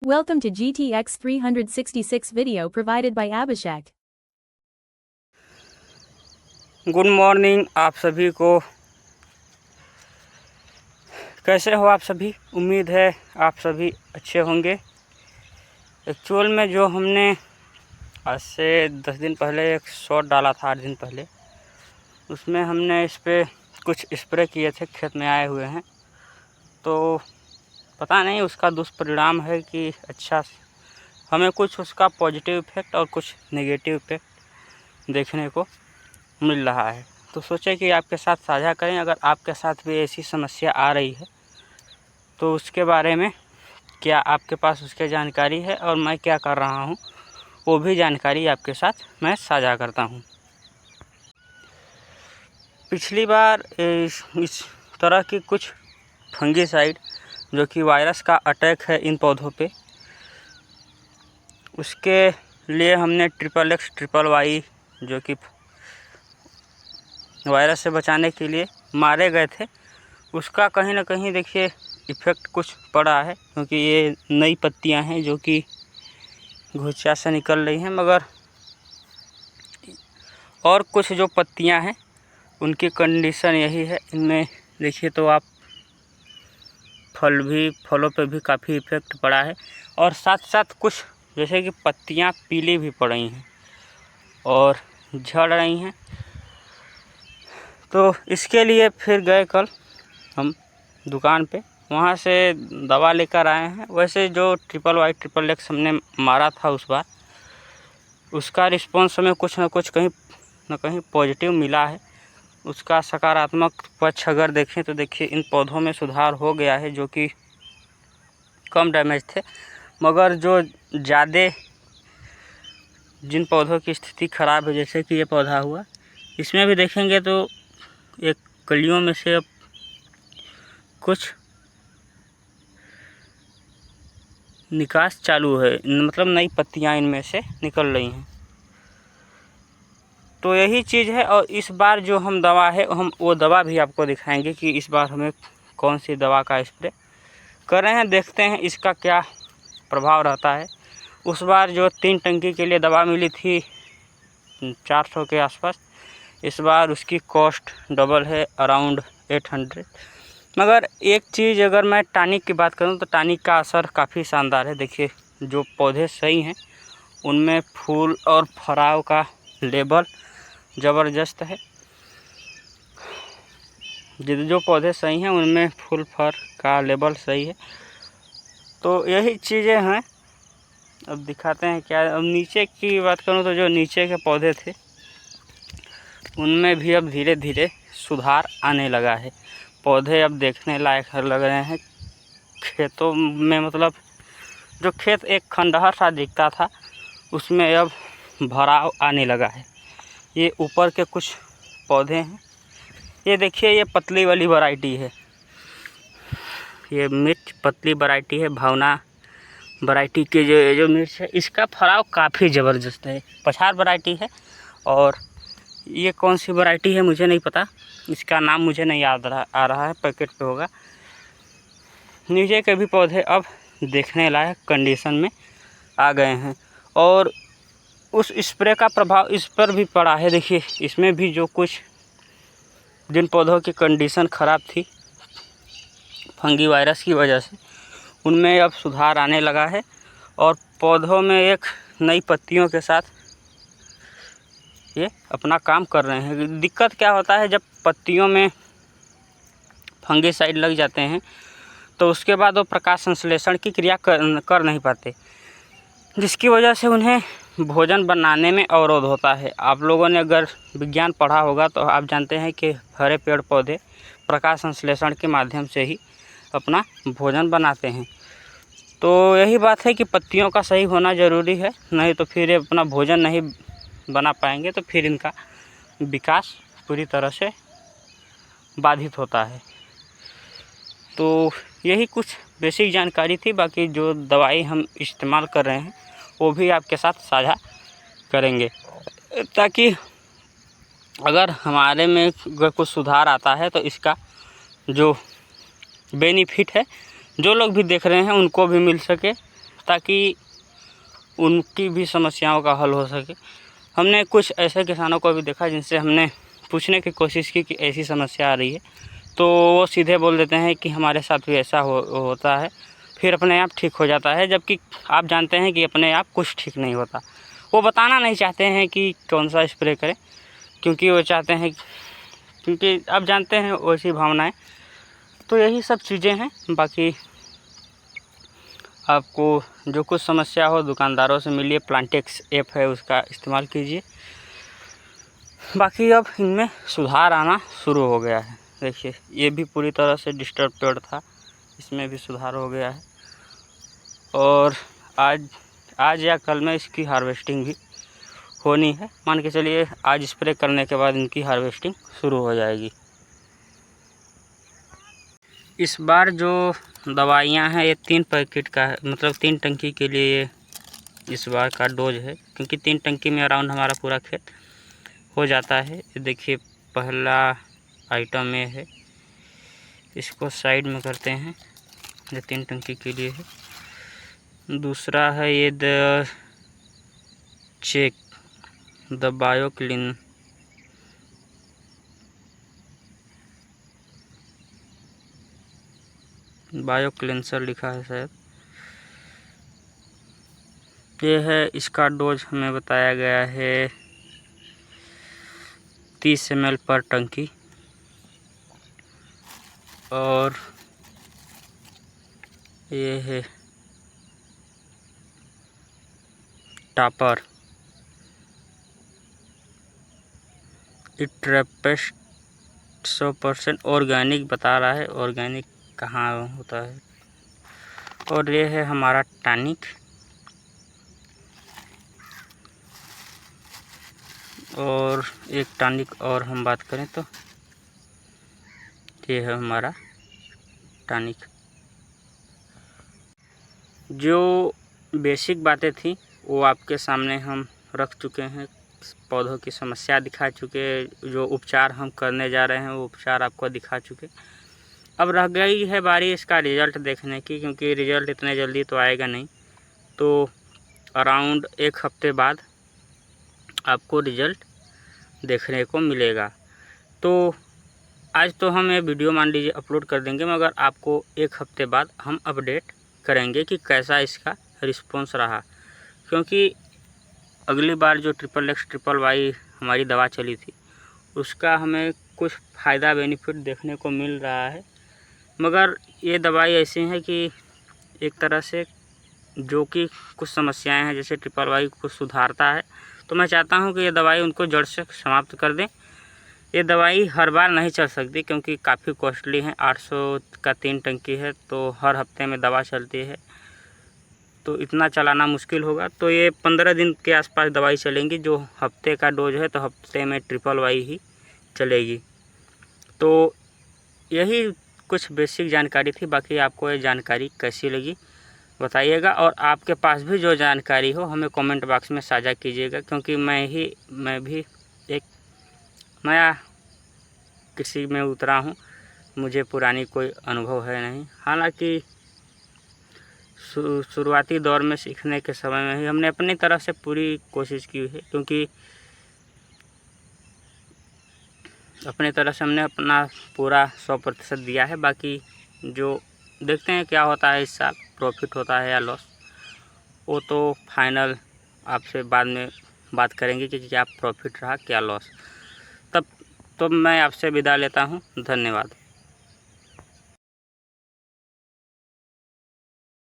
Welcome to GTX 366 video provided by Abhishek. Good morning आप सभी को। कैसे हो आप सभी? उम्मीद है आप सभी अच्छे होंगे। एक्चुअल में जो हमने आज से 10 दिन पहले एक शॉट डाला था, 8 दिन पहले, उसमें हमने इस पे कुछ स्प्रे किए थे, खेत में आए हुए हैं। तो पता नहीं उसका दुष्परिणाम है कि अच्छा, हमें कुछ उसका पॉजिटिव इफ़ेक्ट और कुछ नेगेटिव इफ़ेक्ट देखने को मिल रहा है। तो सोचे कि आपके साथ साझा करें। अगर आपके साथ भी ऐसी समस्या आ रही है तो उसके बारे में क्या आपके पास उसकी जानकारी है और मैं क्या कर रहा हूँ वो भी जानकारी आपके साथ मैं साझा करता हूँ। पिछली बार इस तरह की कुछ फंगीसाइड जो कि वायरस का अटैक है इन पौधों पे, उसके लिए हमने XXX ट्रिपल वाई जो कि वायरस से बचाने के लिए मारे गए थे, उसका कहीं ना कहीं देखिए इफ़ेक्ट कुछ पड़ा है, क्योंकि ये नई पत्तियां हैं जो कि घुच्चा से निकल रही हैं। मगर और कुछ जो पत्तियां हैं उनकी कंडीशन यही है। इनमें देखिए तो आप फलों पे भी काफ़ी इफ़ेक्ट पड़ा है, और साथ साथ कुछ जैसे कि पत्तियां पीली भी पड़ रही हैं और झड़ रही हैं। तो इसके लिए फिर गए कल हम दुकान पे, वहाँ से दवा लेकर आए हैं। वैसे जो XXX हमने मारा था उस बार, उसका रिस्पॉन्स हमें कुछ ना कुछ कहीं ना कहीं पॉजिटिव मिला है। उसका सकारात्मक पक्ष अगर देखें तो देखिए इन पौधों में सुधार हो गया है, जो कि कम डैमेज थे। मगर जो ज़्यादा जिन पौधों की स्थिति ख़राब है, जैसे कि ये पौधा हुआ, इसमें भी देखेंगे तो एक कलियों में से अब कुछ निकास चालू है, मतलब नई पत्तियां इनमें से निकल रही हैं। तो यही चीज़ है। और इस बार जो हम दवा है, हम वो दवा भी आपको दिखाएंगे कि इस बार हमें कौन सी दवा का स्प्रे कर रहे हैं। देखते हैं इसका क्या प्रभाव रहता है। उस बार जो 3 टंकी के लिए दवा मिली थी 400 के आसपास, इस बार उसकी कॉस्ट डबल है, अराउंड 800। मगर एक चीज़ अगर मैं टॉनिक की बात करूं तो टॉनिक का असर काफ़ी शानदार है। देखिए जो पौधे सही हैं उनमें फूल और फराव का लेवल ज़बरदस्त है। जो पौधे सही हैं उनमें फूल फर का लेवल सही है। तो यही चीज़ें हैं। अब दिखाते हैं क्या। अब नीचे की बात करूं तो जो नीचे के पौधे थे उनमें भी अब धीरे धीरे सुधार आने लगा है। पौधे अब देखने लायक लग रहे हैं खेतों में। मतलब जो खेत एक खंडहर सा दिखता था उसमें अब भराव आने लगा है। ये ऊपर के कुछ पौधे हैं, ये देखिए ये पतली वाली वैरायटी है, ये मिर्च पतली वैरायटी है। भावना वैरायटी के जो मिर्च है, इसका फराव काफ़ी ज़बरदस्त है। पछाड़ वैरायटी है। और ये कौन सी वैरायटी है मुझे नहीं पता, इसका नाम मुझे नहीं याद आ रहा है, पैकेट पे होगा। नीचे के भी पौधे अब देखने लायक कंडीशन में आ गए हैं, और उस स्प्रे का प्रभाव इस पर भी पड़ा है। देखिए इसमें भी जो कुछ जिन पौधों की कंडीशन ख़राब थी फंगी वायरस की वजह से, उनमें अब सुधार आने लगा है, और पौधों में एक नई पत्तियों के साथ ये अपना काम कर रहे हैं। दिक्कत क्या होता है, जब पत्तियों में फंगीसाइड लग जाते हैं तो उसके बाद वो प्रकाश संश्लेषण की क्रिया कर नहीं पाते, जिसकी वजह से उन्हें भोजन बनाने में अवरोध होता है। आप लोगों ने अगर विज्ञान पढ़ा होगा तो आप जानते हैं कि हरे पेड़ पौधे प्रकाश संश्लेषण के माध्यम से ही अपना भोजन बनाते हैं। तो यही बात है कि पत्तियों का सही होना ज़रूरी है, नहीं तो फिर ये अपना भोजन नहीं बना पाएंगे, तो फिर इनका विकास पूरी तरह से बाधित होता है। तो यही कुछ बेसिक जानकारी थी। बाकी जो दवाई हम इस्तेमाल कर रहे हैं वो भी आपके साथ साझा करेंगे, ताकि अगर हमारे में अगर कुछ सुधार आता है तो इसका जो बेनिफिट है जो लोग भी देख रहे हैं उनको भी मिल सके। ताकि उनकी भी समस्याओं का हल हो सके। हमने कुछ ऐसे किसानों को भी देखा जिनसे हमने पूछने की कोशिश की कि ऐसी समस्या आ रही है, तो वो सीधे बोल देते हैं कि हमारे साथ भी ऐसा होता है, फिर अपने आप ठीक हो जाता है। जबकि आप जानते हैं कि अपने आप कुछ ठीक नहीं होता। वो बताना नहीं चाहते हैं कि कौन सा स्प्रे करें, क्योंकि वो चाहते हैं, क्योंकि आप जानते हैं वैसी भावनाएं। तो यही सब चीज़ें हैं। बाकी आपको जो कुछ समस्या हो दुकानदारों से मिलिए, प्लांटेक्स ऐप है उसका इस्तेमाल कीजिए। बाकी अब इनमें सुधार आना शुरू हो गया है। देखिए ये भी पूरी तरह से डिस्टर्ब पेड़ था, इसमें भी सुधार हो गया है और आज या कल में इसकी हार्वेस्टिंग भी होनी है। मान के चलिए आज स्प्रे करने के बाद इनकी हार्वेस्टिंग शुरू हो जाएगी। इस बार जो दवाइयाँ हैं ये 3 पैकेट का है, मतलब 3 टंकी के लिए ये इस बार का डोज है, क्योंकि 3 टंकी में अराउंड हमारा पूरा खेत हो जाता है। ये देखिए पहला आइटम ये है, इसको साइड में करते हैं, ये 3 टंकी के लिए है। दूसरा है ये द बायो क्लेंसर लिखा है शायद, ये है। इसका डोज हमें बताया गया है 30 ml पर टंकी। और ये है टापर इट्रेपेस्ट 100% ऑर्गेनिक बता रहा है, ऑर्गेनिक कहाँ होता है। और ये है हमारा टॉनिक, और एक टॉनिक और हम बात करें तो ये है हमारा टॉनिक। जो बेसिक बातें थी वो आपके सामने हम रख चुके हैं, पौधों की समस्या दिखा चुके, जो उपचार हम करने जा रहे हैं वो उपचार आपको दिखा चुके। अब रह गई है बारी इसका रिज़ल्ट देखने की, क्योंकि रिज़ल्ट इतने जल्दी तो आएगा नहीं, तो अराउंड 1 हफ्ते बाद आपको रिज़ल्ट देखने को मिलेगा। तो आज तो हम ये वीडियो मान लीजिए अपलोड कर देंगे, मगर आपको 1 हफ्ते बाद हम अपडेट करेंगे कि कैसा इसका रिस्पॉन्स रहा। क्योंकि अगली बार जो XXXY हमारी दवा चली थी उसका हमें कुछ फ़ायदा बेनिफिट देखने को मिल रहा है, मगर ये दवाई ऐसी है कि एक तरह से जो कि कुछ समस्याएं हैं जैसे XXY को सुधारता है, तो मैं चाहता हूं कि ये दवाई उनको जड़ से समाप्त कर दें। ये दवाई हर बार नहीं चल सकती क्योंकि काफ़ी कॉस्टली है, 800 का 3 टंकी है, तो हर हफ्ते में दवा चलती है, तो इतना चलाना मुश्किल होगा। तो ये 15 दिन के आसपास दवाई चलेंगी, जो हफ्ते का डोज है, तो हफ्ते में XXY ही चलेगी। तो यही कुछ बेसिक जानकारी थी। बाकी आपको ये जानकारी कैसी लगी बताइएगा, और आपके पास भी जो जानकारी हो हमें कमेंट बॉक्स में साझा कीजिएगा, क्योंकि मैं भी एक नया कृषि में उतरा हूँ, मुझे पुरानी कोई अनुभव है नहीं। हालांकि शुरुआती दौर में सीखने के समय में ही हमने अपनी तरफ से पूरी कोशिश की है, क्योंकि अपनी तरफ से हमने अपना पूरा 100% दिया है। बाकी जो देखते हैं क्या होता है इस साल, प्रॉफिट होता है या लॉस, वो तो फाइनल आपसे बाद में बात करेंगे कि क्या प्रॉफिट रहा क्या लॉस। तब तो मैं आपसे विदा लेता हूँ। धन्यवाद।